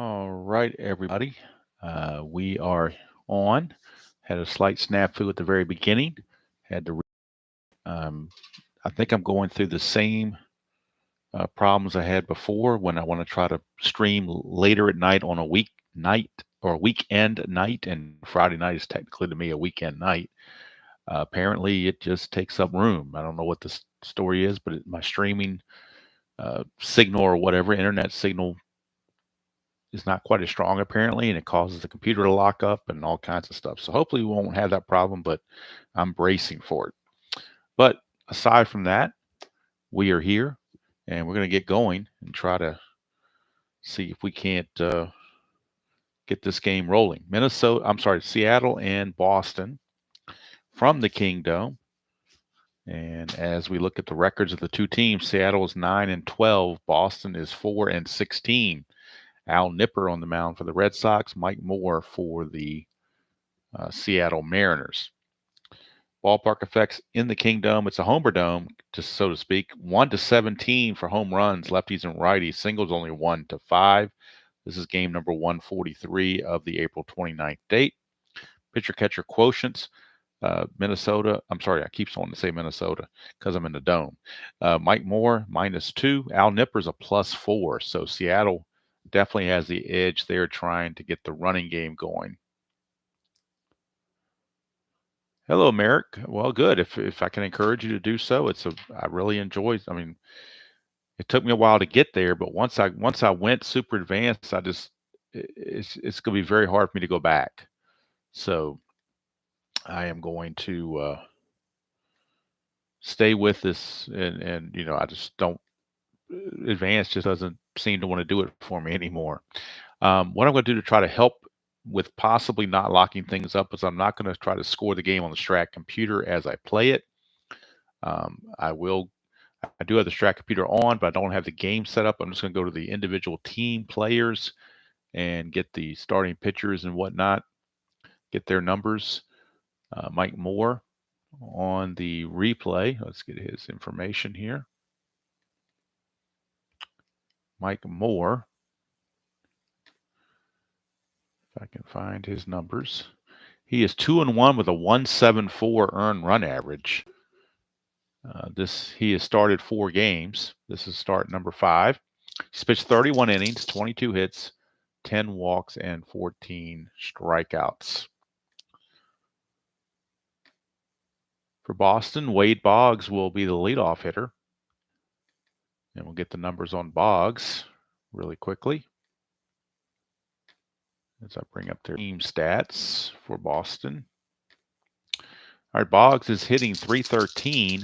All right, everybody. We are on. Had a slight snafu at the very beginning. Had to. I think I'm going through the same problems I had before when I want to try to stream later at night on a week night or a weekend night, and Friday night is technically to me a weekend night. Apparently, it just takes up room. I don't know what the story is, but my streaming signal or whatever internet signal is not quite as strong apparently, and it causes the computer to lock up and all kinds of stuff. So hopefully we won't have that problem, but I'm bracing for it. But aside from that, we are here and we're going to get going and try to see if we can't get this game rolling. Seattle and Boston from the Kingdom. And as we look at the records of the two teams, Seattle is 9-12, Boston is 4-16. Al Nipper on the mound for the Red Sox, Mike Moore for the Seattle Mariners. Ballpark effects in the Kingdom. It's a homer dome, just so to speak. 1-17 for home runs, lefties and righties. Singles only 1-5. This is game number 143 of the April 29th date. Pitcher catcher quotients. Minnesota. I'm sorry, I keep wanting to say Minnesota because I'm in the dome. Mike Moore -2. Al Nipper's a +4. So Seattle definitely has the edge there trying to get the running game going. Hello, Merrick. Well, good. If I can encourage you to do so, I really enjoy. I mean, it took me a while to get there, but once I went super advanced, it's going to be very hard for me to go back. So I am going to stay with this, and I just don't. Advanced just doesn't seem to want to do it for me anymore. What I'm going to do to try to help with possibly not locking things up is I'm not going to try to score the game on the Strat computer as I play it. I do have the Strat computer on, but I don't have the game set up. I'm just going to go to the individual team players and get the starting pitchers and whatnot, get their numbers. Mike Moore on the replay. Let's get his information here. Mike Moore. If I can find his numbers. He is 2-1 with a 1.74 earned run average. He has started 4 games. This is start number 5. He's pitched 31 innings, 22 hits, 10 walks, and 14 strikeouts. For Boston, Wade Boggs will be the leadoff hitter. And we'll get the numbers on Boggs really quickly as I bring up their team stats for Boston. All right, Boggs is hitting .313,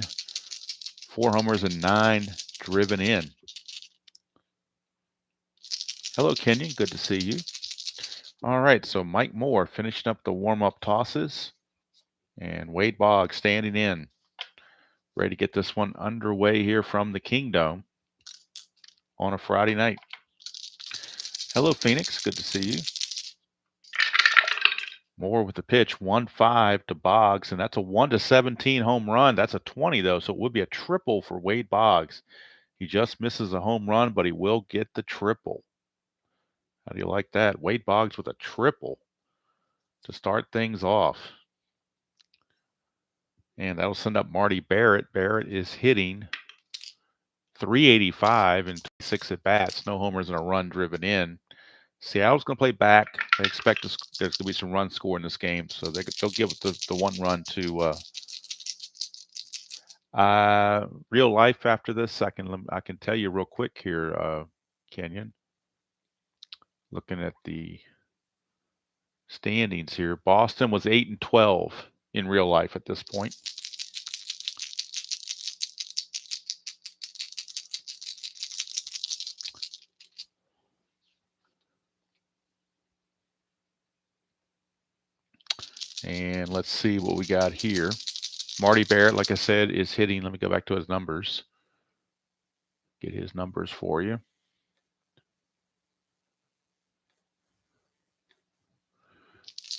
4 homers and 9 driven in. Hello, Kenyon. Good to see you. All right, so Mike Moore finishing up the warm-up tosses, and Wade Boggs standing in, ready to get this one underway here from the Kingdom on a Friday night. Hello, Phoenix. Good to see you. Moore with the pitch, 1-5 to Boggs, and that's a 1-17 home run. That's a 20, though, so it would be a triple for Wade Boggs. He just misses a home run, but he will get the triple. How do you like that? Wade Boggs with a triple to start things off. And that'll send up Marty Barrett. Barrett is hitting .385 and 26 at bats. No homers and a run driven in. Seattle's going to play back. I expect there's going to be some runs scored in this game, so they'll give it the 1 run to real life. After this, I can tell you real quick here, Kenyon. Looking at the standings here, Boston was 8-12 in real life at this point. And let's see what we got here. Marty Barrett, like I said, is hitting. Let me go back to his numbers. Get his numbers for you.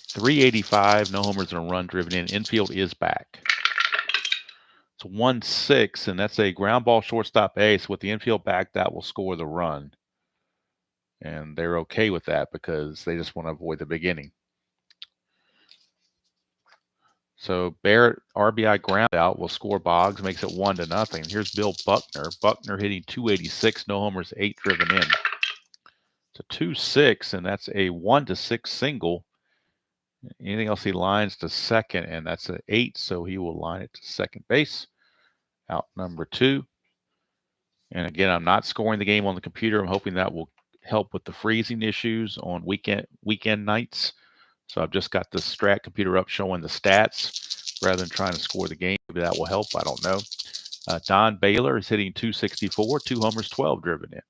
.385, no homers and a run driven in. Infield is back. It's 1-6, and that's a ground ball shortstop ace. With the infield back, that will score the run. And they're okay with that because they just want to avoid the big inning. So Barrett RBI ground out will score Boggs, makes it 1-0. Here's Bill Buckner. Buckner hitting .286, no homers, 8 driven in. It's a 2-6, and that's a 1-6 single. Anything else, he lines to second, and that's an 8, so he will line it to second base. Out number 2. And again, I'm not scoring the game on the computer. I'm hoping that will help with the freezing issues on weekend nights. So I've just got the Strat computer up showing the stats rather than trying to score the game. Maybe that will help. I don't know. Don Baylor is hitting .264, 2 homers, 12 driven in.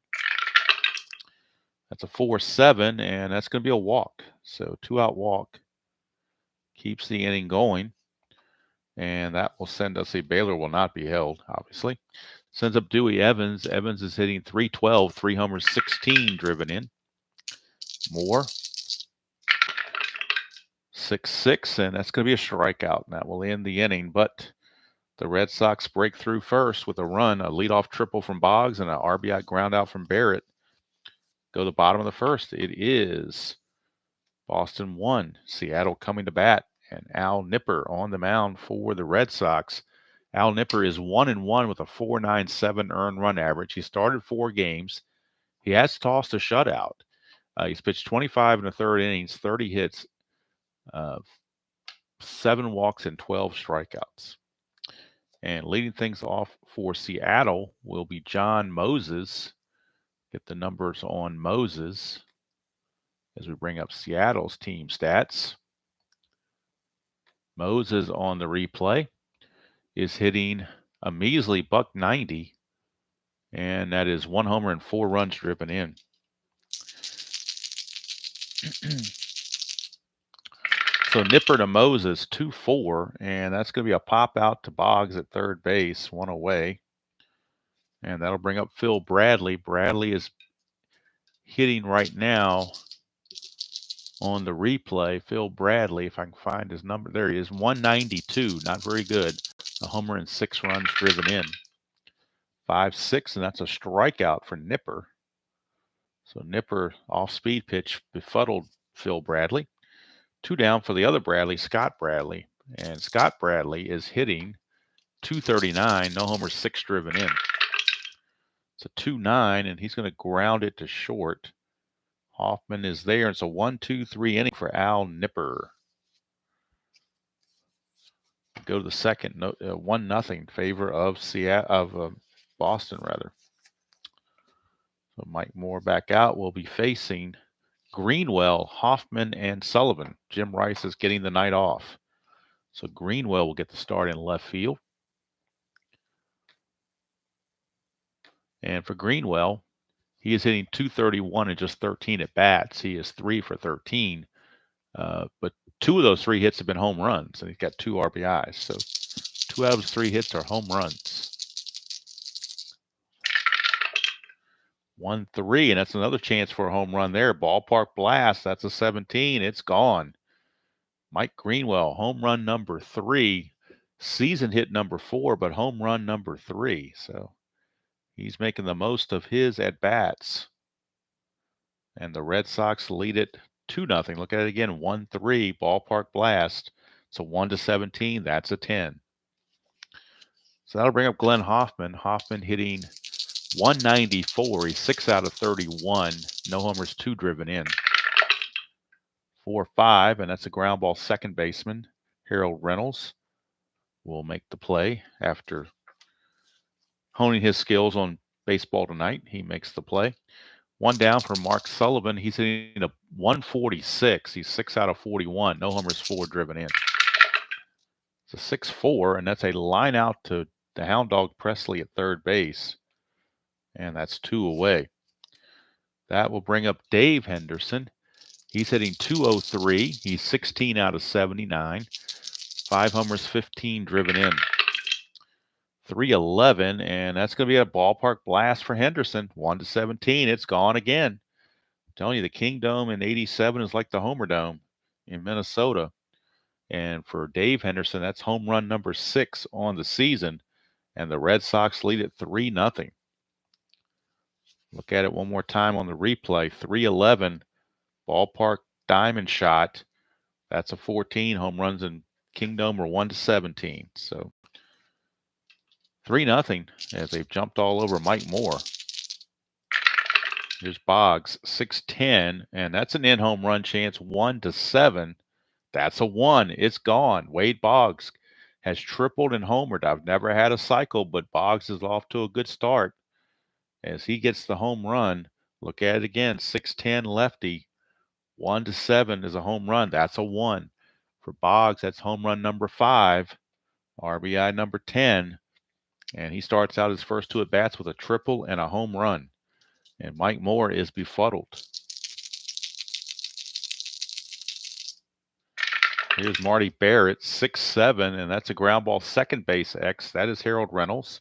That's a 4-7, and that's going to be a walk. So 2-out walk keeps the inning going. And that will send us Baylor will not be held, obviously. Sends up Dewey Evans. Evans is hitting .312, 3 homers, 16 driven in. More. 6-6, and that's going to be a strikeout, and that will end the inning. But the Red Sox break through first with a run, a leadoff triple from Boggs, and an RBI ground out from Barrett. Go to the bottom of the first. It is Boston 1, Seattle coming to bat, and Al Nipper on the mound for the Red Sox. Al Nipper is 1-1 with a .497 earned run average. He started 4 games. He has tossed a shutout. He's pitched 25 1/3 innings, 30 hits, 7 walks, and 12 strikeouts. And leading things off for Seattle will be John Moses. Get the numbers on Moses as we bring up Seattle's team stats. Moses on the replay is hitting a measly .190, and that is 1 homer and 4 runs driven in. So Nipper to Moses, 2-4, and that's going to be a pop out to Boggs at third base, 1 away. And that'll bring up Phil Bradley. Bradley is hitting right now on the replay. Phil Bradley, if I can find his number, there he is, 192, not very good. A homer and 6 runs driven in. 5-6, and that's a strikeout for Nipper. So Nipper off-speed pitch befuddled Phil Bradley. 2 down for the other Bradley, Scott Bradley. And Scott Bradley is hitting .239, no homers, 6 driven in. It's a 2-9, and he's going to ground it to short. Hoffman is there. It's a 1-2-3 inning for Al Nipper. Go to the second, 1-0 in favor of Boston, rather. So Mike Moore back out. Will be facing Greenwell, Hoffman, and Sullivan. Jim Rice is getting the night off. So Greenwell will get the start in left field. And for Greenwell, he is hitting .231 and just 13 at bats. He is 3 for 13. But 2 of those 3 hits have been home runs, and he's got 2 RBIs. So 2 out of his 3 hits are home runs. 1-3, and that's another chance for a home run there. Ballpark blast. That's a 17. It's gone. Mike Greenwell, home run number 3. Season hit number 4, but home run number 3. So he's making the most of his at-bats. And the Red Sox lead it 2-0. Look at it again, 1-3, ballpark blast. It's a 1-17. That's a 10. So that'll bring up Glenn Hoffman. Hoffman hitting .194. He's 6 out of 31. No homers, 2 driven in. 4-5, and that's a ground ball. Second baseman Harold Reynolds will make the play after honing his skills on baseball tonight. He makes the play. 1 down for Mark Sullivan. He's hitting a 146. He's 6 out of 41. No homers, 4 driven in. It's a 6-4, and that's a line out to the Hound Dog Presley at third base. And that's 2 away. That will bring up Dave Henderson. He's hitting .203. He's 16 out of 79. 5 homers, 15 driven in. 311, and that's going to be a ballpark blast for Henderson. 1-17. It's gone again. I'm telling you, the King Dome in '87 is like the Homer Dome in Minnesota. And for Dave Henderson, that's home run number 6 on the season. And the Red Sox lead it 3-0. Look at it one more time on the replay. 311, ballpark diamond shot. That's a 14. Home runs in Kingdom are 1-17. So 3-0 as they've jumped all over Mike Moore. Here's Boggs, 610, and that's an in-home run chance, 1-7. That's a 1. It's gone. Wade Boggs has tripled and homered. I've never had a cycle, but Boggs is off to a good start as he gets the home run. Look at it again, 610 lefty, 1-7 is a home run. That's a 1. For Boggs, that's home run number 5, RBI number 10, and he starts out his first 2 at-bats with a triple and a home run. And Mike Moore is befuddled. Here's Marty Barrett, 6'7", and that's a ground ball second base X. That is Harold Reynolds,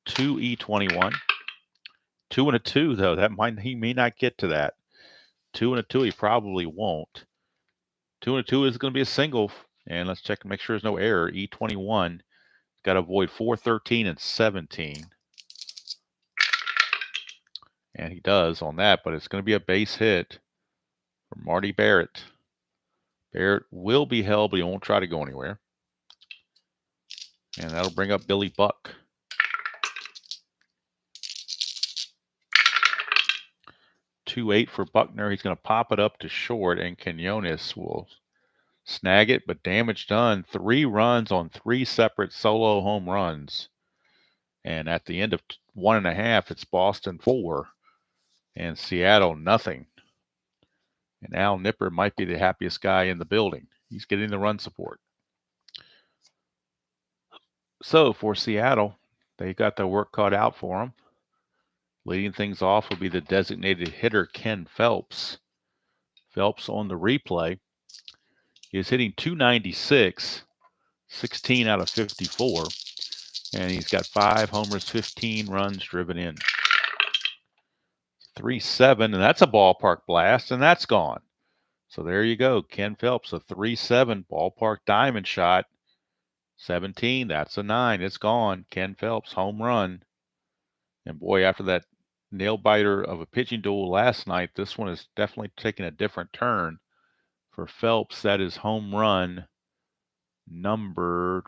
2E21. 2 and a 2, though. He may not get to that. 2 and a 2, he probably won't. 2 and a 2 is going to be a single. And let's check and make sure there's no error. E21. Got to avoid 413 and 17. And he does on that, but it's going to be a base hit for Marty Barrett. Barrett will be held, but he won't try to go anywhere. And that'll bring up Billy Buck. 2-8 for Buckner. He's going to pop it up to short, and Quinones will snag it, but damage done. 3 runs on 3 separate solo home runs. And at the end of 1.5, it's Boston 4 and Seattle nothing. And Al Nipper might be the happiest guy in the building. He's getting the run support. So for Seattle, they got their work cut out for them. Leading things off will be the designated hitter, Ken Phelps. Phelps on the replay is hitting .296, 16 out of 54. And he's got 5 homers, 15 runs driven in. 3-7, and that's a ballpark blast, and that's gone. So there you go. Ken Phelps, a 3-7 ballpark diamond shot. 17, that's a 9. It's gone. Ken Phelps, home run. And boy, after that nail biter of a pitching duel last night, this one is definitely taking a different turn. For Phelps, that is home run number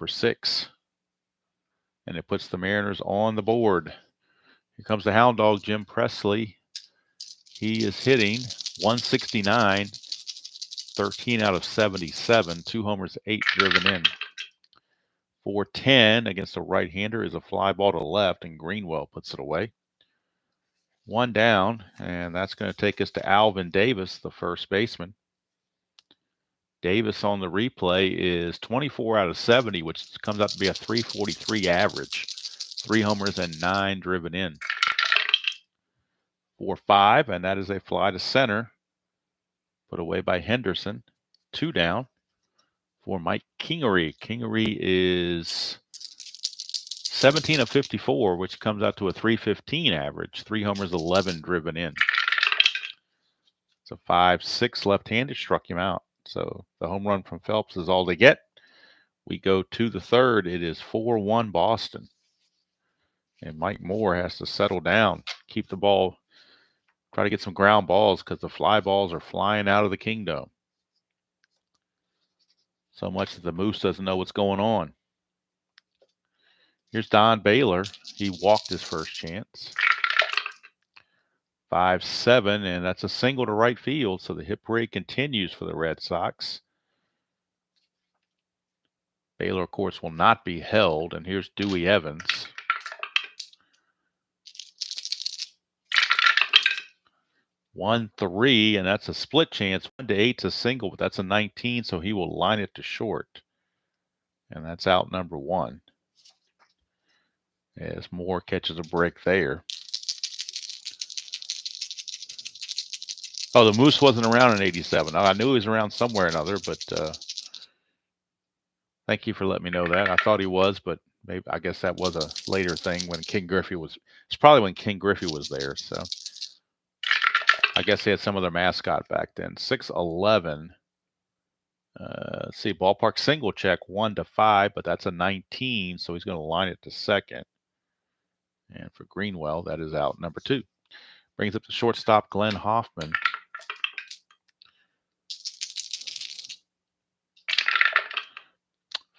6. And it puts the Mariners on the board. Here comes the hound dog, Jim Presley. He is hitting .169, 13 out of 77, 2 homers, 8 driven in. .410 against a right-hander is a fly ball to left, and Greenwell puts it away. 1 down, and that's going to take us to Alvin Davis, the first baseman. Davis on the replay is 24 out of 70, which comes out to be a .343 average. 3 homers and 9 driven in. 4-5, and that is a fly to center. Put away by Henderson. 2 down for Mike Kingery. Kingery is 17 of 54, which comes out to a .315 average. 3 homers, 11 driven in. It's a 5-6 left-handed, struck him out. So the home run from Phelps is all they get. We go to the third. It is 4-1 Boston. And Mike Moore has to settle down, keep the ball, try to get some ground balls because the fly balls are flying out of the Kingdom. So much that the Moose doesn't know what's going on. Here's Don Baylor. He walked his first chance. 5-7, and that's a single to right field. So the hit parade continues for the Red Sox. Baylor, of course, will not be held. And here's Dewey Evans. 1-3, and that's a split chance. 1-8's a single, but that's a 19, so he will line it to short. And that's out number 1. As Moore catches a break there. Oh, the Moose wasn't around in '87. I knew he was around somewhere or another, but thank you for letting me know that. I thought he was, but maybe I guess that was a later thing when King Griffey was. It's probably when King Griffey was there. So I guess they had some other mascot back then. 6-11. Let's see, ballpark single check 1-5, but that's a 19, so he's going to line it to second. And for Greenwell, that is out number 2. Brings up the shortstop, Glenn Hoffman.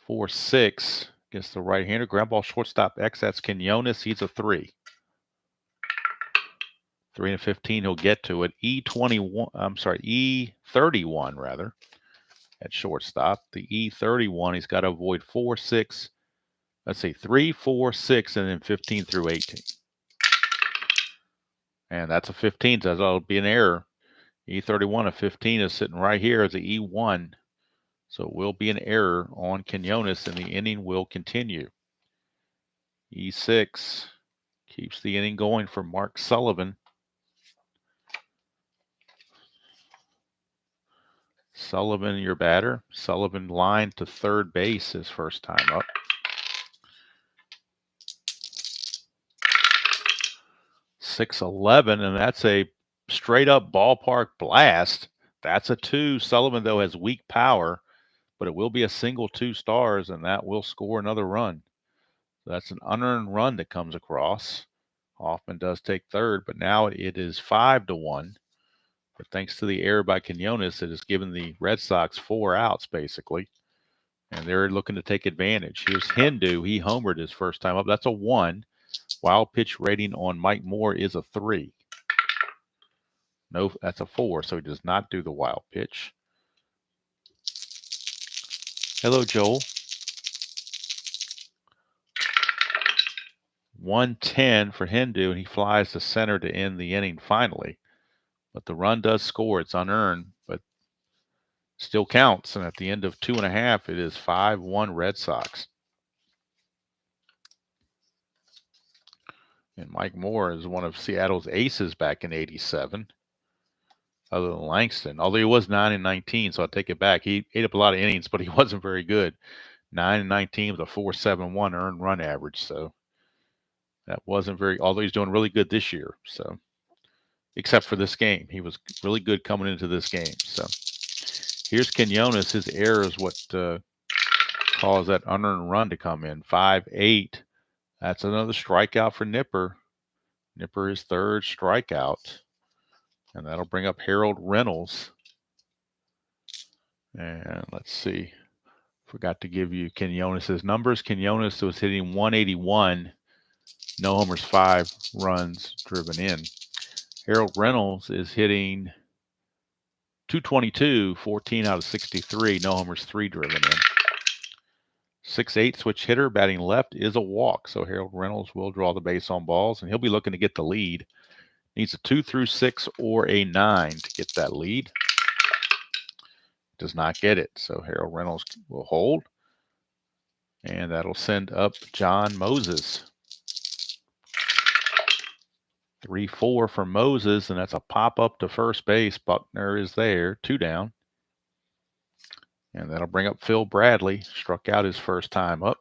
Four, 6 against the right-hander. Ground ball shortstop X. That's Quinones. He's a 3. 3 and 15. He'll get to it. E31 rather. At shortstop. The E31. He's got to avoid 4, 6. Let's see, 3, 4, 6, and then 15 through 18. And that's a 15. So that'll be an error. E31 of 15 is sitting right here as the E1. So it will be an error on Quinones, and the inning will continue. E6 keeps the inning going for Mark Sullivan. Sullivan, your batter. Sullivan lined to third base his first time up. 6-11, and that's a straight up ballpark blast. That's a 2. Sullivan, though, has weak power, but it will be a single 2 stars, and that will score another run. So that's an unearned run that comes across. Hoffman does take third, but now it is 5-1. But thanks to the error by Quinones, it has given the Red Sox 4 outs, basically. And they're looking to take advantage. Here's Hindu. He homered his first time up. That's a 1. Wild pitch rating on Mike Moore is a 3. No, that's a 4, so he does not do the wild pitch. Hello, Joel. 110 for Hindu, and he flies to center to end the inning finally. But the run does score. It's unearned, but still counts. And at the end of 2.5, it is 5-1 Red Sox. And Mike Moore is one of Seattle's aces back in '87, other than Langston. Although he was 9 and 19, so I'll take it back. He ate up a lot of innings, but he wasn't very good. 9 and 19 with a 4.71 earned run average. So that wasn't very, although he's doing really good this year. So, except for this game, he was really good coming into this game. So here's Quinones. His error is what caused that unearned run to come in. 5-8. That's another strikeout for Nipper. Nipper is third strikeout. And that'll bring up Harold Reynolds. And let's see. Forgot to give you Quinones' numbers. Quinones was hitting 181. No homers, 5 runs driven in. Harold Reynolds is hitting 222, 14 out of 63. No homers, 3 driven in. 6'8" switch hitter, batting left is a walk. So Harold Reynolds will draw the base on balls, and he'll be looking to get the lead. Needs a 2 through 6 or a 9 to get that lead. Does not get it. So Harold Reynolds will hold. And that'll send up John Moses. 3-4 for Moses, and that's a pop up to first base. Buckner is there, 2 down. And that'll bring up Phil Bradley. Struck out his first time up.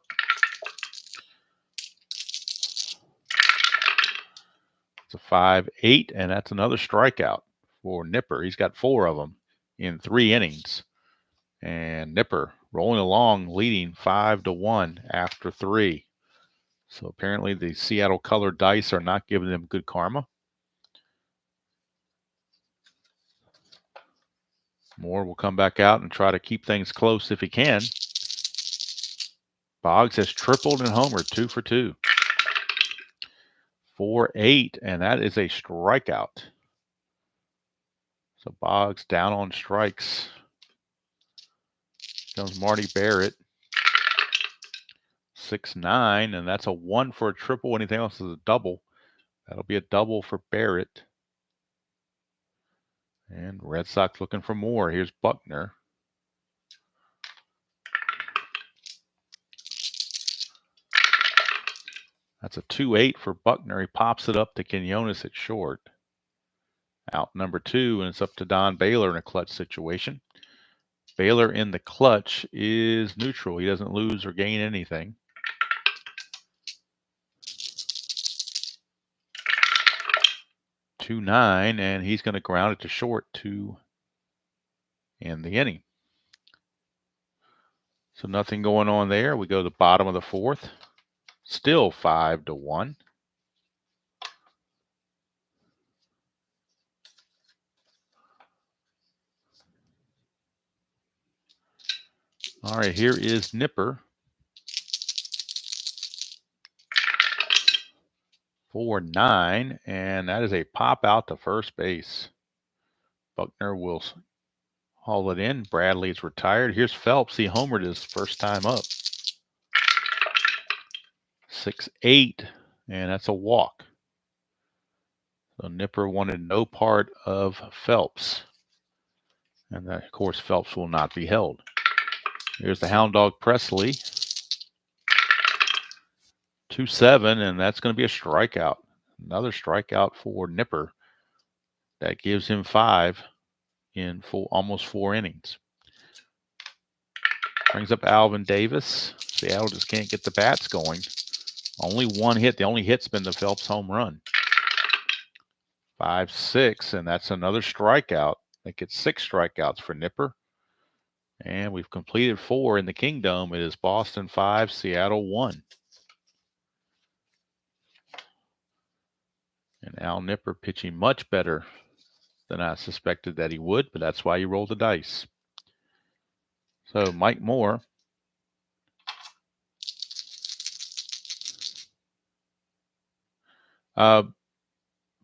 It's a 5-8, and that's another strikeout for Nipper. He's got 4 of them in 3 innings. And Nipper rolling along, leading 5-1 after 3. So apparently the Seattle colored dice are not giving them good karma. Moore will come back out and try to keep things close if he can. Boggs has tripled and homered, 2 for 2. 4-8, and that is a strikeout. So Boggs down on strikes. Comes Marty Barrett. 6-9, and that's a 1 for a triple. Anything else is a double. That'll be a double for Barrett. And Red Sox looking for more. Here's Buckner. That's a 2-8 for Buckner. He pops it up to Quinones at short. Out number 2, and it's up to Don Baylor in a clutch situation. Baylor in the clutch is neutral. He doesn't lose or gain anything. 2-9, and he's going to ground it to short to end the inning. So nothing going on there. We go to the bottom of the 4th. Still 5-1. All right, here is Nipper. 4-9, and that is a pop out to first base. Buckner will haul it in. Bradley's retired. Here's Phelps. He homered his first time up. 6-8, and that's a walk. So Nipper wanted no part of Phelps. And that, of course, Phelps will not be held. Here's the Hound Dog Presley. 2-7, and that's going to be a strikeout. Another strikeout for Nipper. That gives him 5 in almost 4 innings. Brings up Alvin Davis. Seattle just can't get the bats going. Only one hit. The only hit's been the Phelps home run. 5-6, and that's another strikeout. That gets 6 strikeouts for Nipper. And we've completed 4 in the Kingdome. It is Boston 5, Seattle 1. And Al Nipper pitching much better than I suspected that he would, but that's why you roll the dice. So Mike Moore.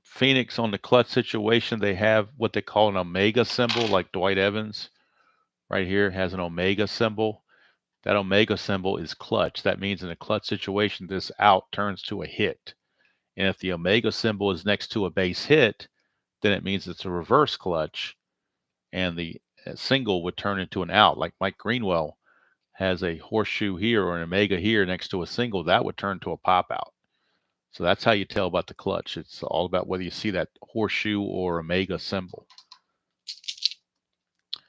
Phoenix on the clutch situation, they have what they call an omega symbol, like Dwight Evans right here has an omega symbol. That omega symbol is clutch. That means in a clutch situation, this out turns to a hit. And if the omega symbol is next to a base hit, then it means it's a reverse clutch, and the single would turn into an out. Like Mike Greenwell has a horseshoe here or an omega here next to a single, that would turn to a pop out. So that's how you tell about the clutch. It's all about whether you see that horseshoe or omega symbol.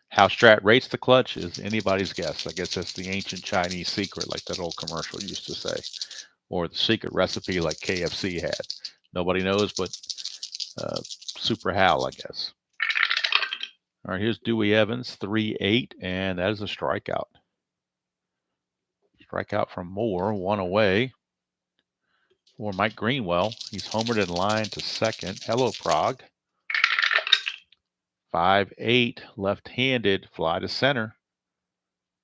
How Strat rates the clutch is anybody's guess. I guess that's the ancient Chinese secret, like that old commercial used to say, or the secret recipe like KFC had. Nobody knows but Super Hal, I guess. All right, here's Dewey Evans, 3-8, and that is a strikeout. Strikeout from Moore, 1 away. For Mike Greenwell, he's homered in line to second. Hello, Prague. 5-8, left-handed, fly to center.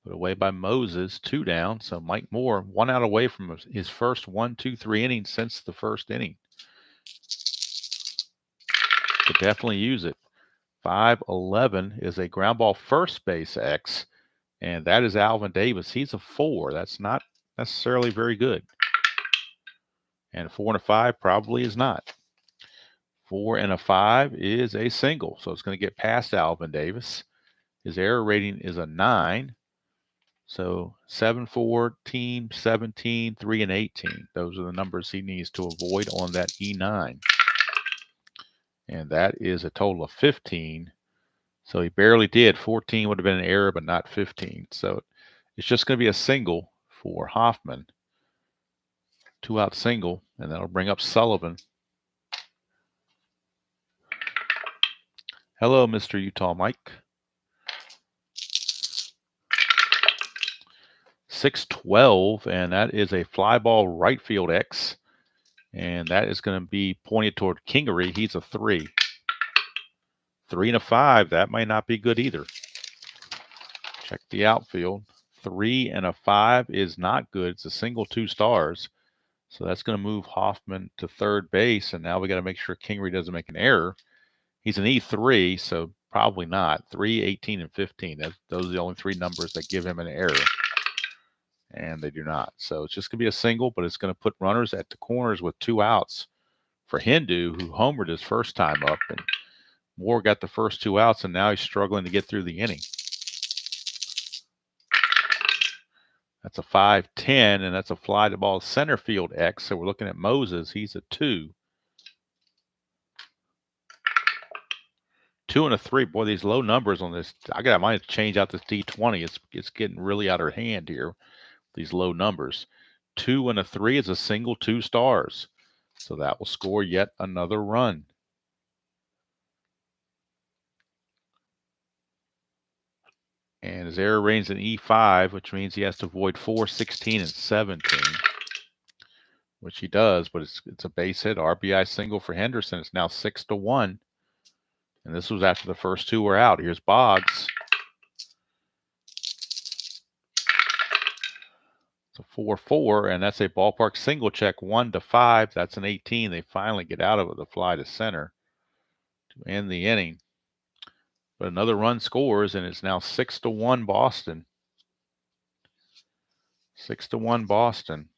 Put away by Moses, 2 down. So Mike Moore, 1 out away from his first 1-2-3 innings since the first inning. Could definitely use it. 5-11 is a ground ball first base X, and that is Alvin Davis. He's a 4. That's not necessarily very good. And 4 and a 5 probably is not. 4 and a 5 is a single, so it's going to get past Alvin Davis. His error rating is a 9. So 7-14, 17, 3 and 18. Those are the numbers he needs to avoid on that E9. And that is a total of 15. So he barely did. 14 would have been an error, but not 15. So it's just going to be a single for Hoffman. 2-out single, and that'll bring up Sullivan. Hello, Mr. Utah Mike. 6-12, and that is a fly ball right field X, and that is going to be pointed toward Kingery. He's a 3. 3 and a 5, that might not be good either. Check the outfield. 3 and a 5 is not good. It's a single 2 stars. So that's going to move Hoffman to third base, and now we got to make sure Kingery doesn't make an error. He's an E3, so probably not. 3, 18, and 15. Those are the only 3 numbers that give him an error, and they do not. So it's just going to be a single, but it's going to put runners at the corners with 2 outs for Hindu, who homered his first time up, and Moore got the first 2 outs, and now he's struggling to get through the inning. That's a 5-10, and that's a fly to ball center field X. So we're looking at Moses. He's a 2. 2 and a 3. Boy, these low numbers on this. I might have to change out this D20. It's getting really out of hand here. These low numbers. 2 and a 3 is a single 2 stars. So that will score yet another run. And his error rating's an E5, which means he has to avoid 4, 16, and 17, which he does, but it's a base hit RBI single for Henderson. It's now 6-1. And this was after the first 2 were out. Here's Boggs. It's a 4-4, and that's a ballpark single check, 1-5. That's an 18. They finally get out of it, the fly to center to end the inning. But another run scores, and it's now 6-1 Boston. 6-1 Boston.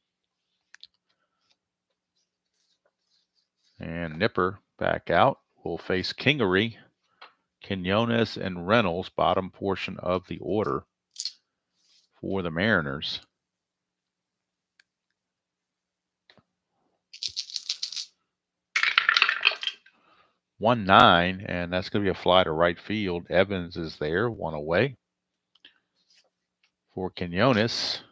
And Nipper back out. Will face Kingery, Quinones, and Reynolds, bottom portion of the order for the Mariners. 1-9, and that's going to be a fly to right field. Evans is there, one away for Quinones.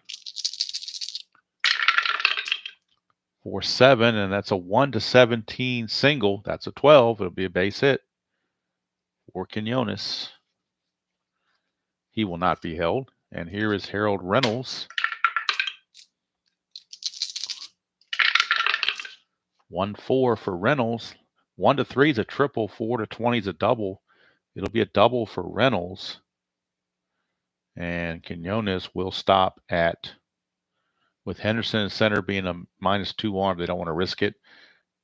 4-7, and that's a 1-17 single. That's a 12. It'll be a base hit for Quinones. He will not be held. And here is Harold Reynolds. 1-4 for Reynolds. 1-3 is a triple. 4-20 is a double. It'll be a double for Reynolds. And Quinones will stop at, with Henderson in center being a -2 arm, they don't want to risk it.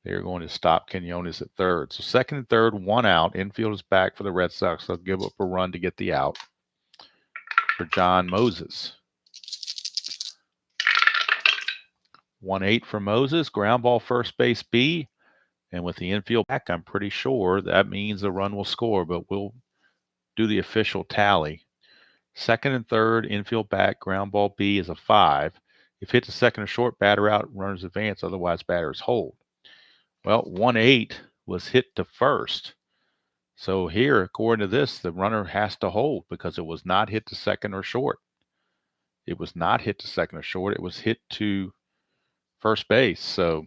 They're going to stop Quinones at third. So second and third, one out. Infield is back for the Red Sox. They'll give up a run to get the out for John Moses. 1-8 for Moses. Ground ball first base B. And with the infield back, I'm pretty sure that means the run will score, but we'll do the official tally. Second and third, infield back, ground ball B is a 5. If hit to second or short, batter out, runners advance, otherwise batters hold. Well, 1-8 was hit to first. So here, according to this, the runner has to hold because it was not hit to second or short. It was not hit to second or short. It was hit to first base. So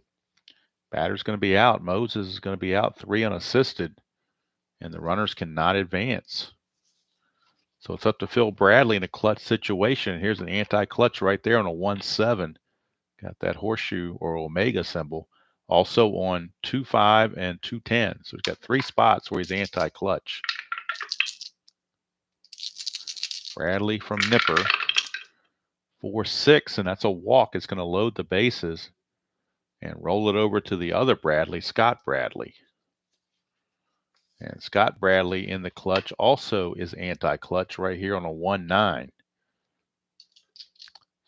batter's going to be out. Moses is going to be out, 3 unassisted, and the runners cannot advance. So it's up to Phil Bradley in a clutch situation. Here's an anti-clutch right there on a 1-7. Got that horseshoe or omega symbol. Also on 2-5 and 2-10. So he's got 3 spots where he's anti-clutch. Bradley from Nipper. 4-6, and that's a walk. It's going to load the bases and roll it over to the other Bradley, Scott Bradley. And Scott Bradley in the clutch also is anti-clutch right here on a 1-9.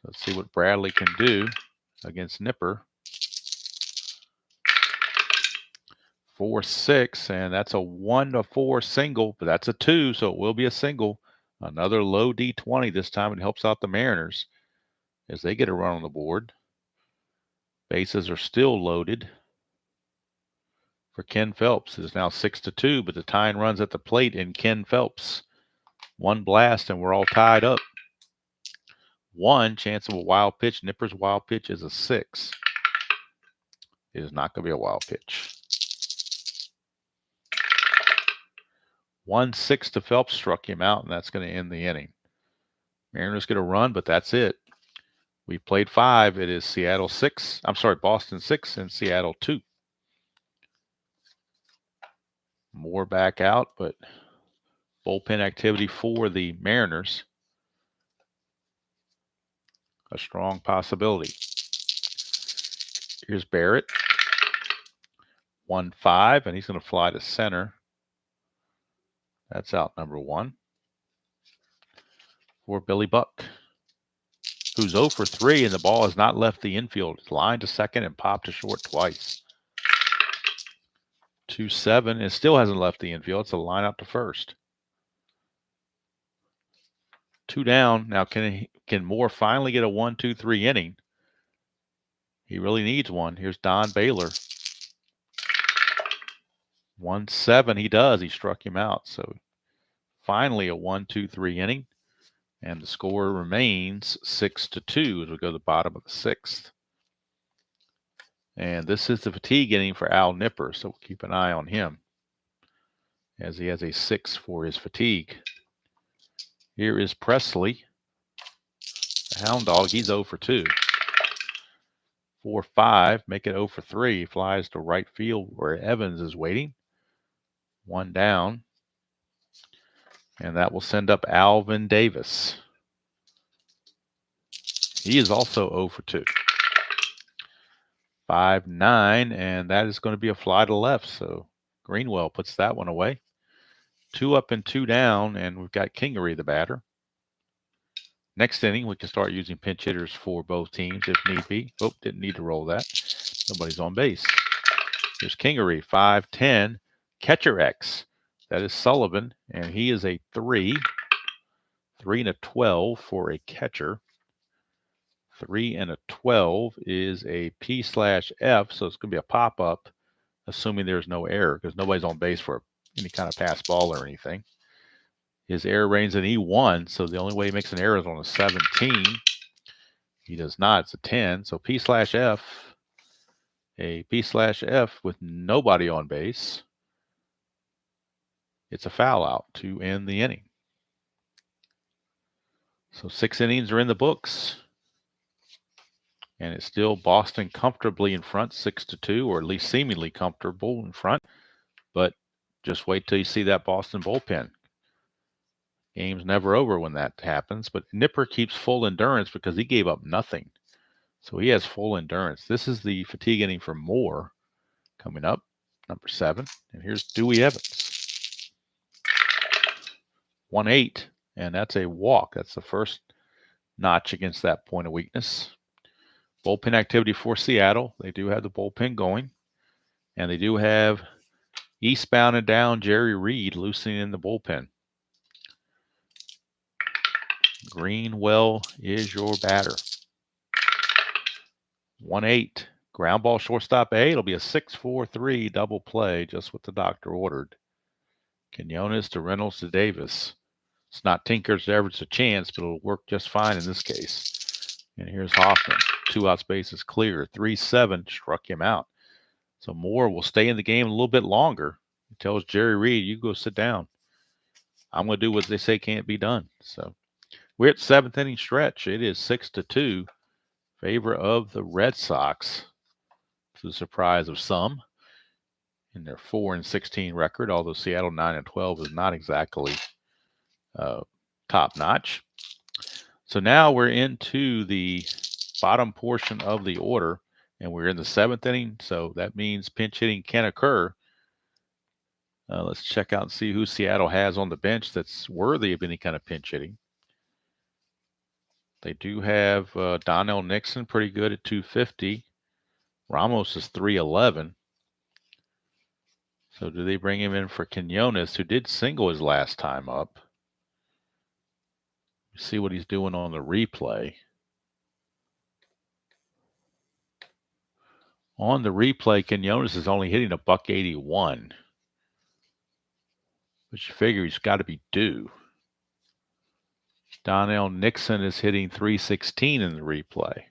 Let's see what Bradley can do against Nipper. 4-6, and that's a 1-4 single, but that's a 2, so it will be a single. Another low D20. This time it helps out the Mariners as they get a run on the board. Bases are still loaded for Ken Phelps. It is now 6-2, but the tying runs at the plate in Ken Phelps. 1 blast, and we're all tied up. 1 chance of a wild pitch. Nipper's wild pitch is a 6. It is not going to be a wild pitch. 1-6 to Phelps, struck him out, and that's going to end the inning. Mariners get a run, but that's it. We played 5. It is Boston 6 and Seattle 2. Moore back out, but bullpen activity for the Mariners. A strong possibility. Here's Barrett. 1-5, and he's going to fly to center. That's out number 1 for Billy Buck, who's 0 for 3, and the ball has not left the infield. It's lined to second and popped to short twice. 2-7, it still hasn't left the infield. It's a line out to first. 2 down. Now can Moore finally get a 1-2-3 inning? He really needs one. Here's Don Baylor. 1-7, he does. He struck him out. So finally a 1-2-3 inning. And the score remains 6-2 as we go to the bottom of the 6th. And this is the fatigue inning for Al Nipper, so we'll keep an eye on him as he has a 6 for his fatigue. Here is Presley, the hound dog. He's 0 for 2. 4-5, make it 0 for 3. Flies to right field where Evans is waiting. 1 down. And that will send up Alvin Davis. He is also 0 for 2. 5-9, and that is going to be a fly to left. So Greenwell puts that one away. 2 up and 2 down, and we've got Kingery, the batter. Next inning, we can start using pinch hitters for both teams if need be. Oh, didn't need to roll that. Nobody's on base. Here's Kingery, 5-10. Catcher X. That is Sullivan, and he is a 3. 3 and a 12 for a catcher. 3 and a 12 is a P/F, so it's going to be a pop-up, assuming there's no error, because nobody's on base for any kind of pass ball or anything. His error rating's an E1, so the only way he makes an error is on a 17. He does not. It's a 10, so P/F. A P/F with nobody on base. It's a foul out to end the inning. So 6 innings are in the books. And it's still Boston comfortably in front, 6-2, or at least seemingly comfortable in front. But just wait till you see that Boston bullpen. Game's never over when that happens. But Nipper keeps full endurance because he gave up nothing. So he has full endurance. This is the fatigue inning for Moore coming up, number 7. And here's Dewey Evans. 1-8, and that's a walk. That's the first notch against that point of weakness. Bullpen activity for Seattle. They do have the bullpen going. And they do have eastbound and down Jerry Reed loosening in the bullpen. Greenwell is your batter. 1-8. Ground ball shortstop A. It'll be a 6-4-3 double play, just what the doctor ordered. Quinones to Reynolds to Davis. It's not Tinker's average a chance, but it'll work just fine in this case. And here's Hoffman. 2 outs, base is clear. 3-7 struck him out. So Moore will stay in the game a little bit longer. He tells Jerry Reed, you go sit down. I'm going to do what they say can't be done. So we're at 7th inning stretch. It is 6-2 favor of the Red Sox, to the surprise of some, in their 4-16 record, although Seattle 9-12 is not exactly top notch. So now we're into the bottom portion of the order, and we're in the 7th inning, so that means pinch hitting can occur. Let's check out and see who Seattle has on the bench that's worthy of any kind of pinch hitting. They do have Donnell Nixon, pretty good at 250. Ramos is 311. So do they bring him in for Quinones, who did single his last time up? See what he's doing on the replay. On the replay, Quinones is only hitting a $181. But you figure he's got to be due. Donnell Nixon is hitting 316 in the replay.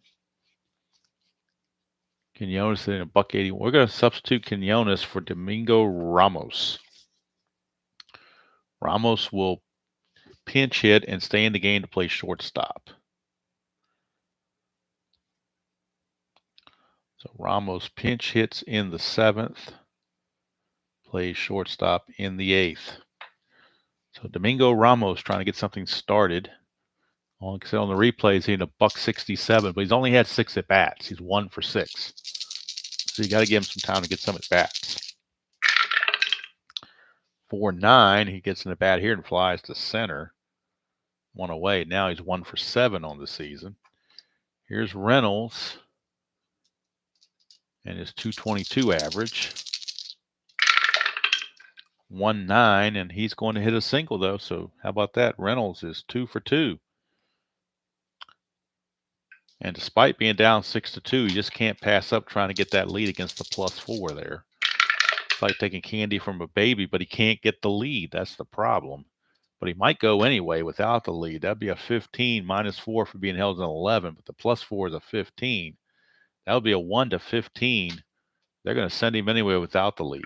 Quinones hitting a $181. We're going to substitute Quinones for Domingo Ramos. Ramos will pinch hit and stay in the game to play shortstop. So Ramos pinch hits in the 7th, plays shortstop in the 8th. So Domingo Ramos trying to get something started. Like I said, on the replay, he's hitting a $167, but he's only had 6 at bats. He's 1 for 6. So you got to give him some time to get some at bats. 4-9, he gets in the bat here and flies to center. 1 away. Now he's 1 for 7 on the season. Here's Reynolds and his 222 average. 1-9, and he's going to hit a single, though. So how about that? Reynolds is 2 for 2. And despite being down 6-2, you just can't pass up trying to get that lead against the +4 there. It's like taking candy from a baby, but he can't get the lead. That's the problem. But he might go anyway without the lead. That'd be a 15 -4 for being held in 11, but the +4 is a 15. That would be a 1-15. They're going to send him anyway without the lead.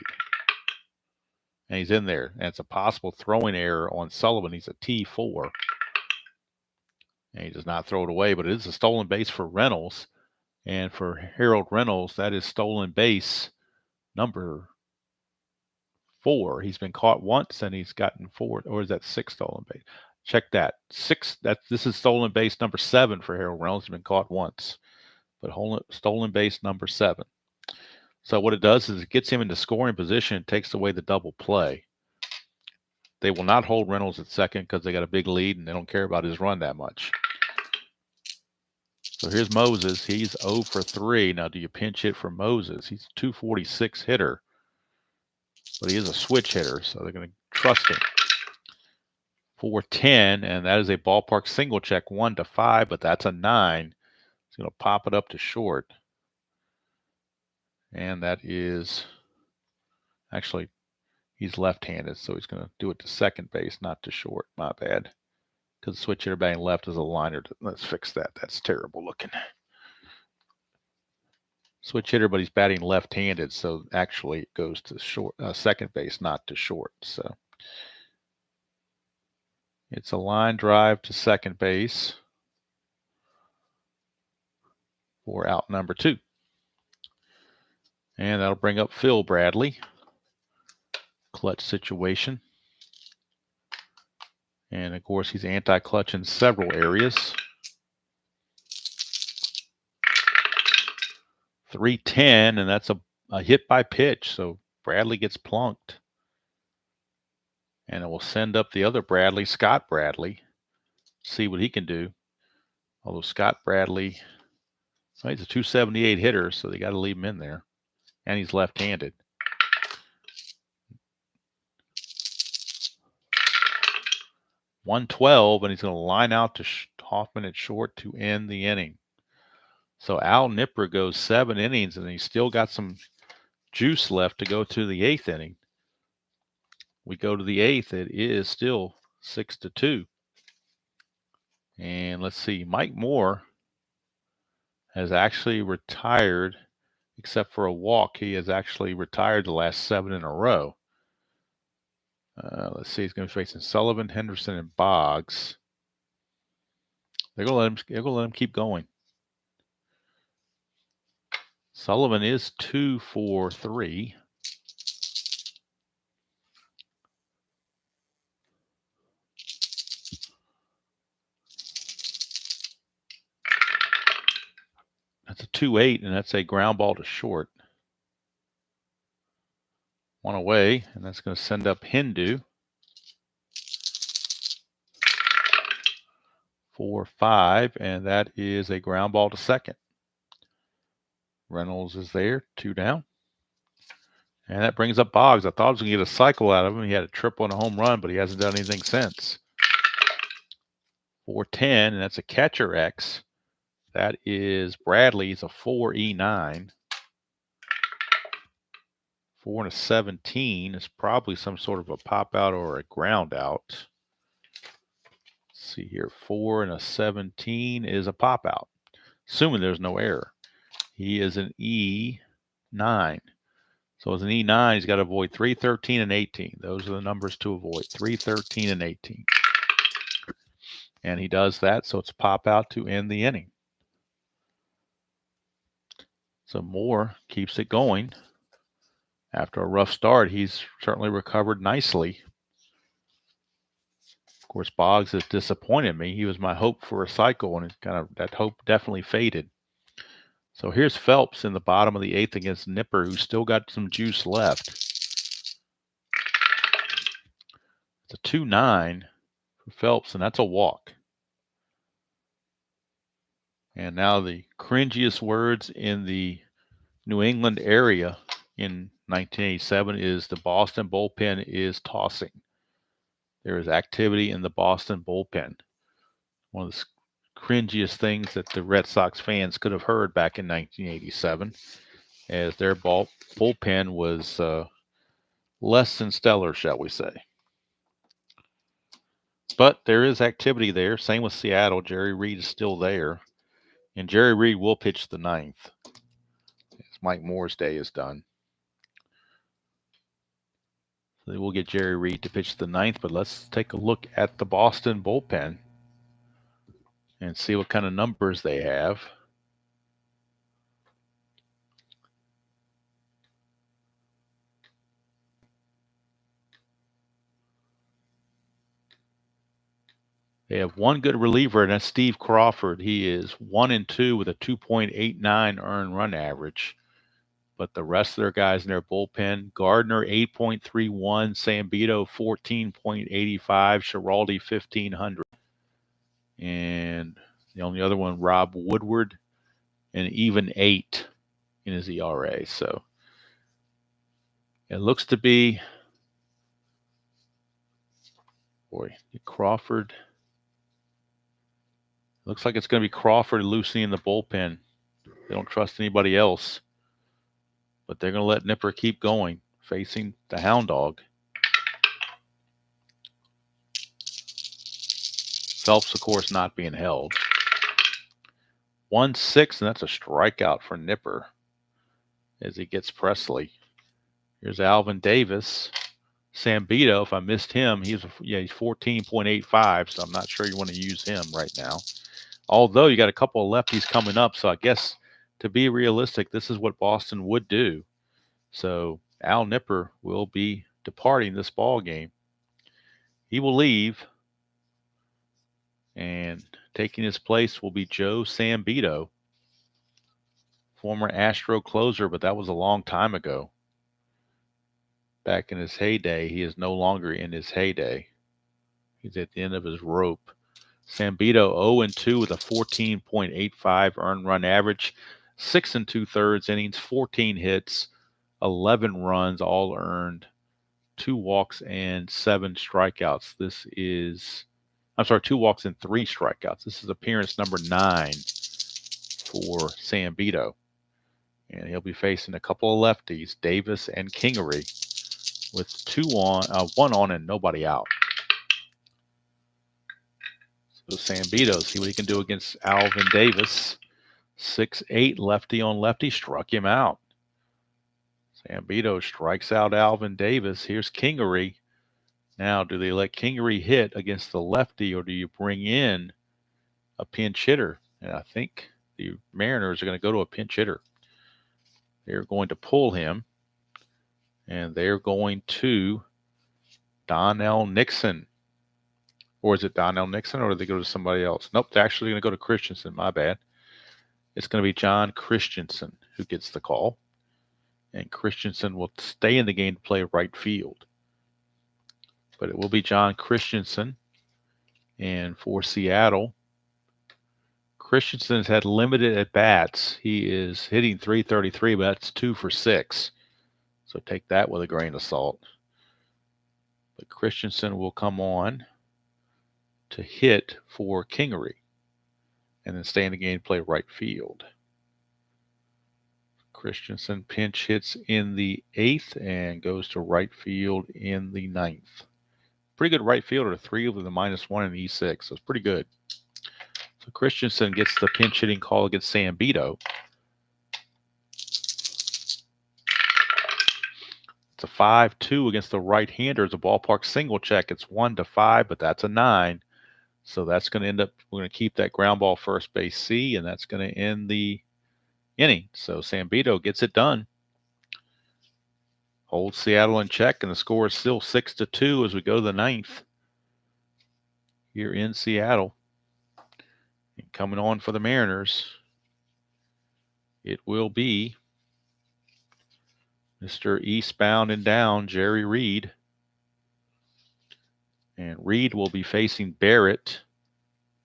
And he's in there. And it's a possible throwing error on Sullivan. He's a T4. And he does not throw it away, but it is a stolen base for Reynolds. And for Harold Reynolds, that is stolen base number 4. He's been caught once and he's gotten 4, or is that 6 stolen base? Check that. This is stolen base number 7 for Harold Reynolds. He's been caught once, but stolen base number 7. So what it does is it gets him into scoring position and takes away the double play. They will not hold Reynolds at second because they got a big lead and they don't care about his run that much. So here's Moses. He's 0 for 3. Now, do you pinch hit for Moses? He's a 246 hitter, but he is a switch hitter, so they're going to trust him. 410, and that is a ballpark single check, 1 to 5, but that's a 9. He's going to pop it up to short. And that is actually, he's left-handed, so he's going to do it to second base, not to short. My bad. Because the switch hitter batting left is a liner. Let's fix that. That's terrible looking. Switch hitter, but he's batting left-handed, so actually it goes to short, second base, not to short. So it's a line drive to second base for out number 2. And that'll bring up Phil Bradley. Clutch situation. And of course, he's anti-clutch in several areas. 310, and that's a hit by pitch. So Bradley gets plunked. And it will send up the other Bradley, Scott Bradley, see what he can do. Although Scott Bradley, well, he's a 278 hitter, so they got to leave him in there. And he's left-handed. .112, and he's going to line out to Hoffman at short to end the inning. So Al Nipper goes 7 innings, and he's still got some juice left to go to the 8th inning. We go to the 8th. It is still 6-2. And let's see, Mike Moore has actually retired, except for a walk. He has actually retired the last 7 in a row. Let's see, he's going to be facing Sullivan, Henderson, and Boggs. They're going to let him keep going. Sullivan is 2 for 3. That's a 2-8, and that's a ground ball to short. 1 away, and that's going to send up Hindu. 4-5, and that is a ground ball to second. Reynolds is there, 2 down. And that brings up Boggs. I thought I was going to get a cycle out of him. He had a triple and a home run, but he hasn't done anything since. 4-10, and that's a catcher X. That is Bradley's a 4E9. 4 and a 17 is probably some sort of a pop out or a ground out. Let's see here, 4 and a 17 is a pop out, assuming there's no error. He is an E9. So as an E9, he's got to avoid 3, 13, and 18. Those are the numbers to avoid, 3, 13, and 18. And he does that, so it's a pop out to end the inning. So Moore keeps it going. After a rough start, he's certainly recovered nicely. Of course, Boggs has disappointed me. He was my hope for a cycle, and that hope definitely faded. So here's Phelps in the bottom of the 8th against Nipper, who's still got some juice left. It's a 2-9 for Phelps, and that's a walk. And now the cringiest words in the New England area in 1987 is the Boston bullpen is tossing. There is activity in the Boston bullpen. One of the cringiest things that the Red Sox fans could have heard back in 1987, as their bullpen was less than stellar, shall we say. But there is activity there. Same with Seattle. Jerry Reed is still there. And Jerry Reed will pitch the 9th, as Mike Moore's day is done. So we'll get Jerry Reed to pitch the 9th, but let's take a look at the Boston bullpen and see what kind of numbers they have. They have one good reliever, and that's Steve Crawford. He is 1-2 with a 2.89 earned run average. But the rest of their guys in their bullpen, Gardner 8.31, Sambito 14.85, Schiraldi 1,500. And the only other one, Rob Woodward, an even 8 in his ERA. So it looks to be, Crawford. Looks like it's going to be Crawford and Lucy in the bullpen. They don't trust anybody else. But they're going to let Nipper keep going, facing the Hound Dog. Phelps, of course, not being held. 1-6, and that's a strikeout for Nipper as he gets Presley. Here's Alvin Davis. Sambito, if I missed him, he's 14.85, so I'm not sure you want to use him right now. Although you got a couple of lefties coming up, so I guess to be realistic, this is what Boston would do. So Al Nipper will be departing this ball game. He will leave, and taking his place will be Joe Sambito, former Astro closer, but that was a long time ago. Back in his heyday, he is no longer in his heyday. He's at the end of his rope. Sambito 0-2 with a 14.85 earned run average, 6 2/3 innings, 14 hits, 11 runs, all earned, 2 walks and 7 strikeouts. 2 walks and 3 strikeouts. This is appearance number 9 for Sambito. And he'll be facing a couple of lefties, Davis and Kingery, with 1 on and nobody out. So Sambito, see what he can do against Alvin Davis. 6'8", lefty on lefty, struck him out. Sambito strikes out Alvin Davis. Here's Kingery. Now, do they let Kingery hit against the lefty, or do you bring in a pinch hitter? And I think the Mariners are going to go to a pinch hitter. They're going to pull him, and they're going to Donnell Nixon. Or is it Donnell Nixon, or do they go to somebody else? Nope, they're actually going to go to Christensen. My bad. It's going to be John Christensen who gets the call. And Christensen will stay in the game to play right field. But it will be John Christensen. And for Seattle, Christensen has had limited at-bats. He is hitting .333, but that's 2 for 6. So take that with a grain of salt. But Christensen will come on to hit for Kingery and then stay in the game to play right field. Christensen pinch hits in the 8th and goes to right field in the 9th. Pretty good right fielder, 3 with a -1 in the E6, so it's pretty good. So Christensen gets the pinch hitting call against Sambito. It's a 5-2 against the right-hander. It's a ballpark single check. It's 1-5, but that's a 9. So that's going to end up, we're going to keep that ground ball first base C, and that's going to end the inning. So Sambito gets it done. Holds Seattle in check, and the score is still 6-2 as we go to the 9th here in Seattle. And coming on for the Mariners, it will be Mr. Eastbound and Down, Jerry Reed. And Reed will be facing Barrett,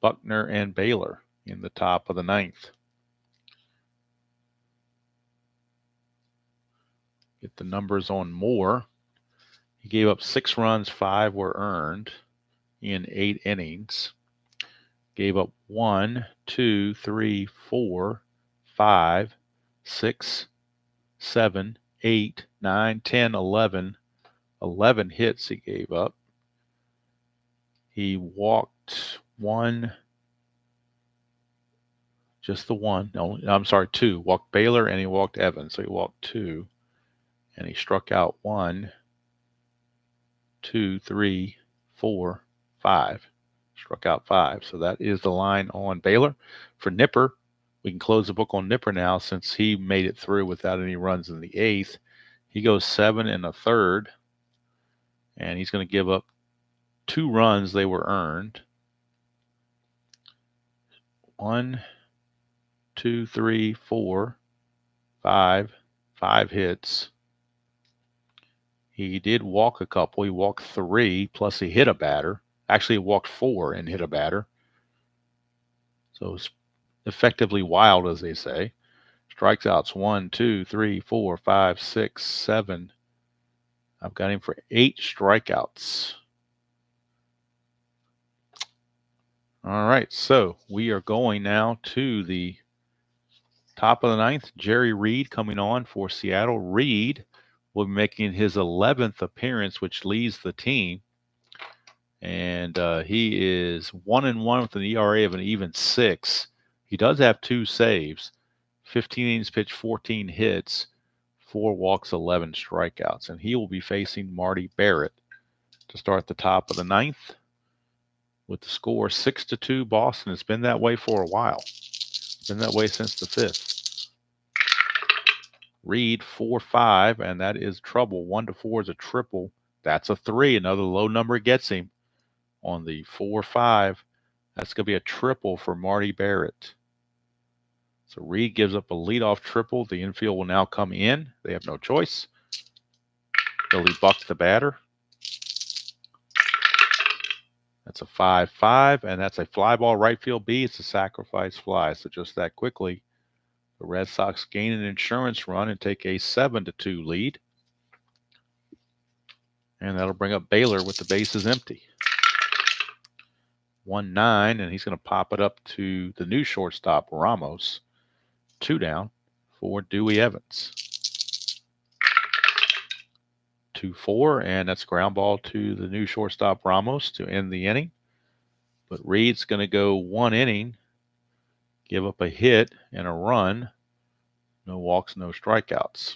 Buckner, and Baylor in the top of the 9th. Get the numbers on Moore. He gave up 6 runs, 5 were earned in 8 innings. Gave up 1, 2, 3, 4, 5, 6, 7, 8, 9, 10, 11. 11 hits he gave up. He walked 1, just the 1. No, I'm sorry, 2. Walked Baylor and he walked Evans. So he walked 2. And he struck out 1, 2, 3, 4, 5. Struck out 5. So that is the line on Baylor. For Nipper, we can close the book on Nipper now since he made it through without any runs in the 8th. He goes 7 1/3. And he's going to give up 2 runs. They were earned. 1, 2, 3, 4, 5 hits. He did walk a couple. He walked 3, plus he hit a batter. Actually, he walked 4 and hit a batter. So it's effectively wild, as they say. Strikeouts 1, 2, 3, 4, 5, 6, 7. I've got him for 8 strikeouts. All right, so we are going now to the top of the ninth. Jerry Reed coming on for Seattle. Reed will be making his 11th appearance, which leads the team. And he is 1-1 with an ERA of an even 6. He does have 2 saves, 15 innings pitched, 14 hits, 4 walks, 11 strikeouts. And he will be facing Marty Barrett to start the top of the ninth with the score 6-2 Boston. It's been that way for a while. It's been that way since the 5th. Reed 4-5, and that is trouble. 1-4 is a triple. That's a 3. Another low number gets him on the 4-5. That's going to be a triple for Marty Barrett. So Reed gives up a leadoff triple. The infield will now come in. They have no choice. Billy Buck, the batter. That's a 5-5, and that's a fly ball right field B. It's a sacrifice fly. So just that quickly, the Red Sox gain an insurance run and take a 7-2 lead. And that'll bring up Baylor with the bases empty. 1-9, and he's going to pop it up to the new shortstop, Ramos. 2 down for Dewey Evans. 2-4, and that's ground ball to the new shortstop, Ramos, to end the inning. But Reed's going to go 1 inning, give up a hit and a run. No walks, no strikeouts.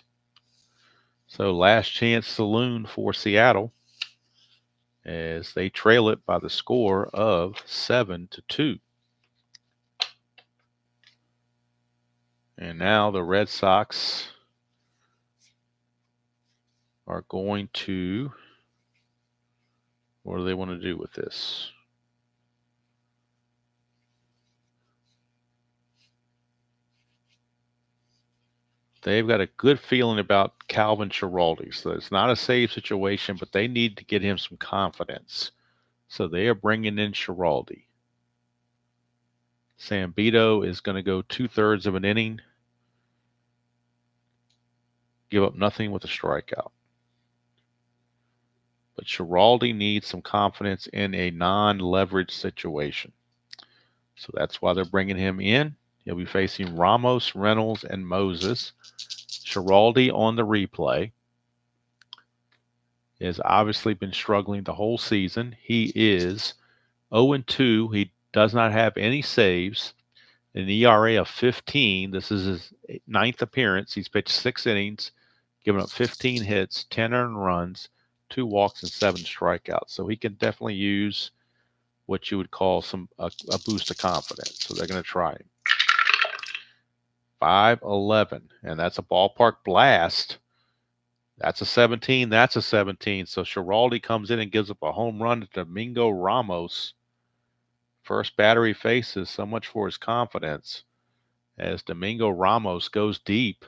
So last chance saloon for Seattle as they trail it by the score of 7-2. And now the Red Sox are going to, what do they want to do with this? They've got a good feeling about Calvin Schiraldi. So it's not a save situation, but they need to get him some confidence. So they are bringing in Schiraldi. Sambito is going to go 2/3 of an inning, give up nothing with a strikeout. But Schiraldi needs some confidence in a non-leverage situation. So that's why they're bringing him in. He'll be facing Ramos, Reynolds, and Moses. Schiraldi on the replay has obviously been struggling the whole season. He is 0-2. He does not have any saves. An ERA of 15. This is his 9th appearance. He's pitched 6 innings, given up 15 hits, 10 earned runs, 2 walks, and 7 strikeouts. So he can definitely use what you would call a boost of confidence. So they're going to try him. 5-11, and that's a ballpark blast. That's a 17. That's a 17. So Schiraldi comes in and gives up a home run to Domingo Ramos. First batter he faces, so much for his confidence, as Domingo Ramos goes deep.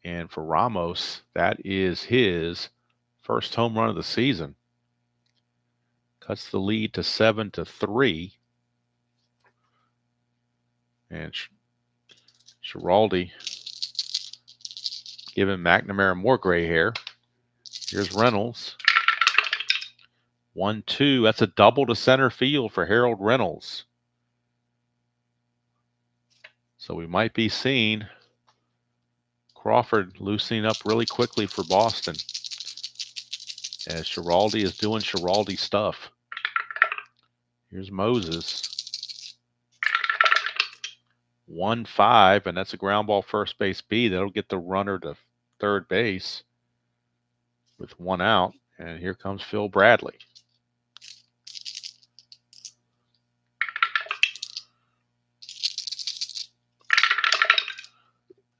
And for Ramos, that is his first home run of the season. Cuts the lead to 7-3. And Schiraldi giving McNamara more gray hair. Here's Reynolds. 1-2. That's a double to center field for Harold Reynolds. So we might be seeing Crawford loosening up really quickly for Boston as Schiraldi is doing Schiraldi stuff. Here's Moses. 1-5, and that's a ground ball first base B. That'll get the runner to third base with 1 out. And here comes Phil Bradley.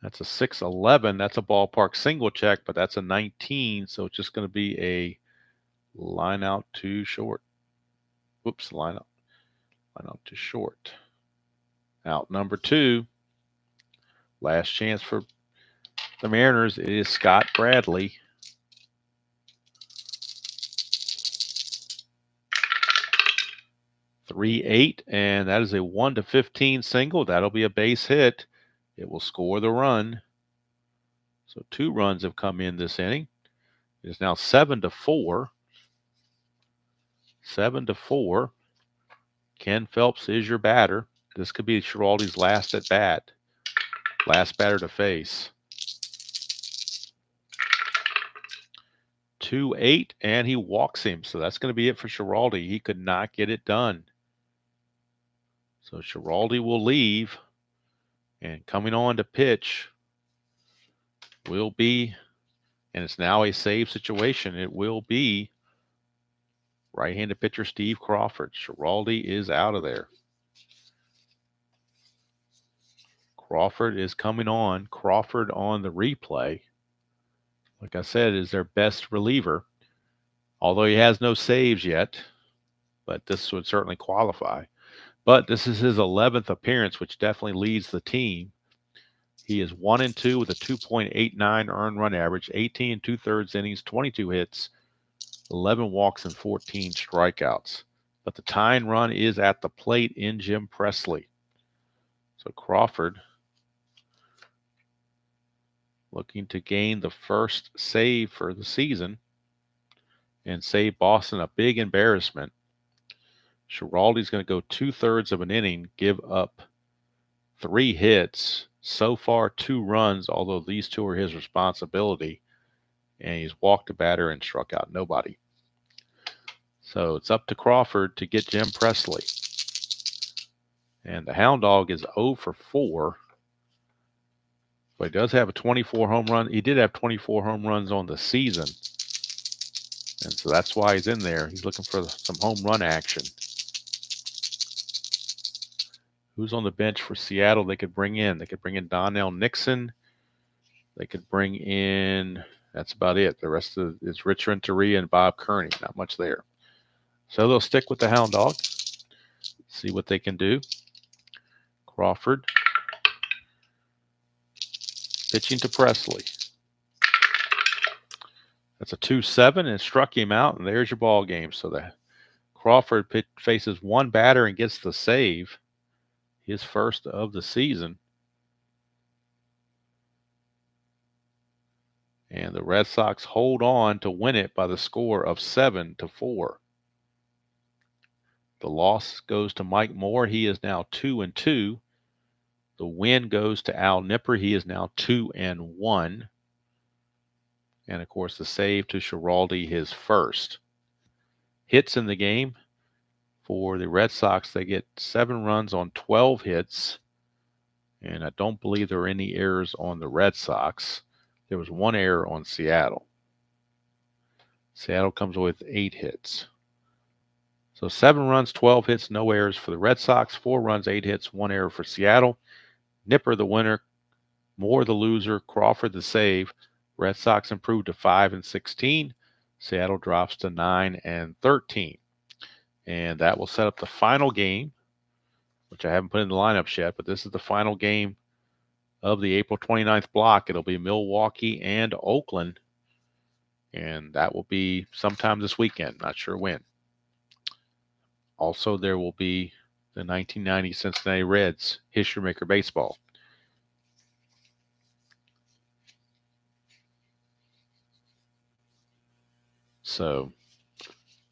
That's a 6-11. That's a ballpark single check, but that's a 19. So it's just going to be a line out to short. Whoops, line out to short. Out number 2. Last chance for the Mariners. It is Scott Bradley. .38, and that is a 1-15 single. That'll be a base hit. It will score the run. So 2 runs have come in this inning. It is now 7-4. 7-4. Ken Phelps is your batter. This could be Schiraldi's last at bat. Last batter to face. 2-8, and he walks him. So that's going to be it for Schiraldi. He could not get it done. So Schiraldi will leave. And coming on to pitch will be, and it's now a save situation, it will be right-handed pitcher Steve Crawford. Schiraldi is out of there. Crawford is coming on. Crawford on the replay. Like I said, is their best reliever. Although he has no saves yet, but this would certainly qualify. But this is his 11th appearance, which definitely leads the team. He is 1-2 with a 2.89 earned run average, 18 2/3 innings, 22 hits, 11 walks, and 14 strikeouts. But the tying run is at the plate in Jim Presley. So Crawford looking to gain the first save for the season and save Boston a big embarrassment. Schiraldi's going to go 2/3 of an inning, give up 3 hits. So far, 2 runs, although these 2 are his responsibility. And he's walked a batter and struck out nobody. So it's up to Crawford to get Jim Presley. And the Hound Dog is 0 for 4. But he does have a 24 home run. He did have 24 home runs on the season. And so that's why he's in there. He's looking for some home run action. Who's on the bench for Seattle they could bring in? They could bring in Donnell Nixon. They could bring in, that's about it. The rest of it's Rich Renteria and Bob Kearney. Not much there. So they'll stick with the Hound Dog. See what they can do. Crawford pitching to Presley. That's a 2-7 and struck him out, and there's your ball game. So the Crawford faces one batter and gets the save, his first of the season. And the Red Sox hold on to win it by the score of 7-4. The loss goes to Mike Moore. He is now 2-2. The win goes to Al Nipper. He is now 2-1. And, of course, the save to Schiraldi, his first. Hits in the game for the Red Sox. They get 7 runs on 12 hits. And I don't believe there are any errors on the Red Sox. There was 1 error on Seattle. Seattle comes with 8 hits. So 7 runs, 12 hits, no errors for the Red Sox. 4 runs, 8 hits, 1 error for Seattle. Nipper the winner, Moore the loser, Crawford the save. Red Sox improved to 5-16. Seattle drops to 9-13. And that will set up the final game, which I haven't put in the lineups yet, but this is the final game of the April 29th block. It'll be Milwaukee and Oakland. And that will be sometime this weekend. Not sure when. Also, there will be the 1990 Cincinnati Reds History Maker Baseball. So,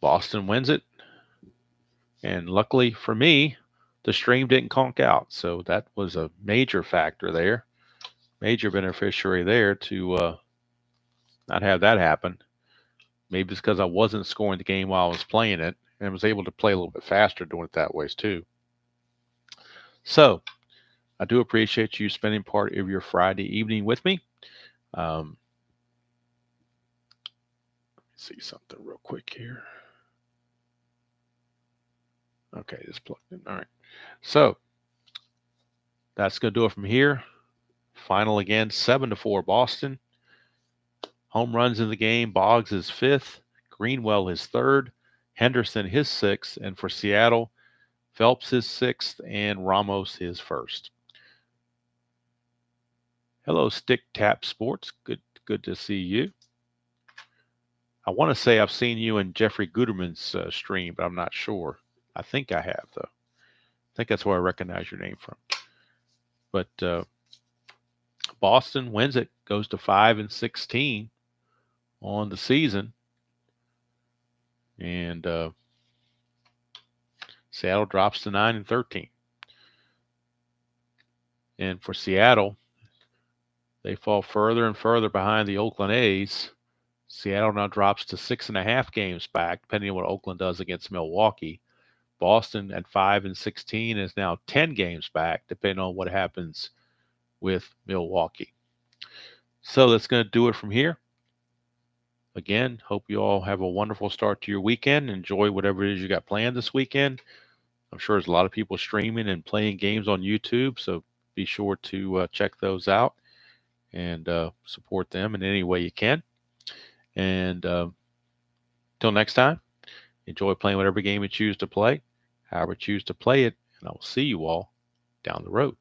Boston wins it. And luckily for me, the stream didn't conk out. So that was a major factor there. Major beneficiary there to not have that happen. Maybe it's because I wasn't scoring the game while I was playing it. And was able to play a little bit faster doing it that way too. So, I do appreciate you spending part of your Friday evening with me. Let me see something real quick here. Okay, just plugged in. All right. So, that's going to do it from here. Final again, 7-4 Boston. Home runs in the game. Boggs is 5th. Greenwell is 3rd. Henderson his 6th. And for Seattle, Phelps is 6th, and Ramos is 1st. Hello, Stick Tap Sports. Good to see you. I want to say I've seen you in Jeffrey Guterman's stream, but I'm not sure. I think I have, though. I think that's where I recognize your name from. But Boston wins it, goes to 5-16 on the season, and Seattle drops to 9-13. And for Seattle, they fall further and further behind the Oakland A's. Seattle now drops to 6.5 games back, depending on what Oakland does against Milwaukee. Boston at 5-16 is now 10 games back, depending on what happens with Milwaukee. So that's going to do it from here. Again, hope you all have a wonderful start to your weekend. Enjoy whatever it is you got planned this weekend. I'm sure there's a lot of people streaming and playing games on YouTube, so be sure to check those out and support them in any way you can. And until next time, enjoy playing whatever game you choose to play, however you choose to play it, and I will see you all down the road.